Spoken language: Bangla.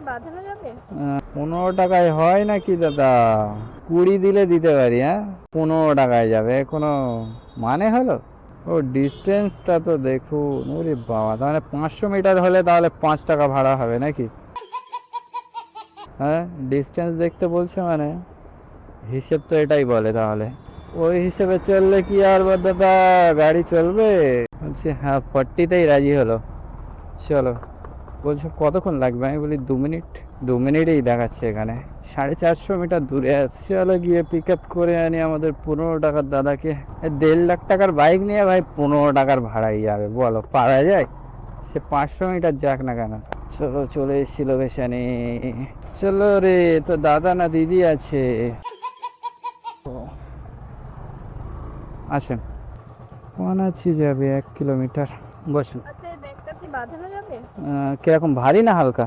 বাঁধানো যাবে? 15 টাকায় হয় নাকি দাদা? 20 দিলে দিতে পারি। হ্যাঁ, 15 টাকায় যাবে, কোনো মানে হলো? ও ডিস্টেন্সটা তো দেখুন, ওরে বাবা, তাহলে 500 মিটার হলে তাহলে 5 টাকা ভাড়া হবে নাকি? হ্যাঁ, ডিস্টেন্স দেখতে বলছে মানে হিসেব তো এটাই বলে। তাহলে ওই হিসেবে চললে কি আর দাদা গাড়ি চলবে? বলছি হ্যাঁ, 40তেই রাজি হলো। চলো। বলছো কতক্ষণ লাগবে? আমি বলি 2 মিনিট। 2 মিনিটেই দেখাচ্ছে এখানে। 450 মিটার দূরে আছে। চলো গিয়ে পিক আপ করে আনি আমাদের 15 টাকার দাদাকে। 1.5 লাখ টাকার বাইক নিয়ে ভাই 15 টাকার ভাড়াই যাবে, বলো পারা যায়? সে 500 মিটার যাক না কেন। চলো, চলে এসেছি লোকেশনে। চলো রে, তো দাদা না দিদি আছে? আসেন। অনাচি যাবে 1 কিলোমিটার। বসুন। আচ্ছা, এই ব্যাগটা কি বাঁধানো যাবে? কিরকম, ভারী না হালকা?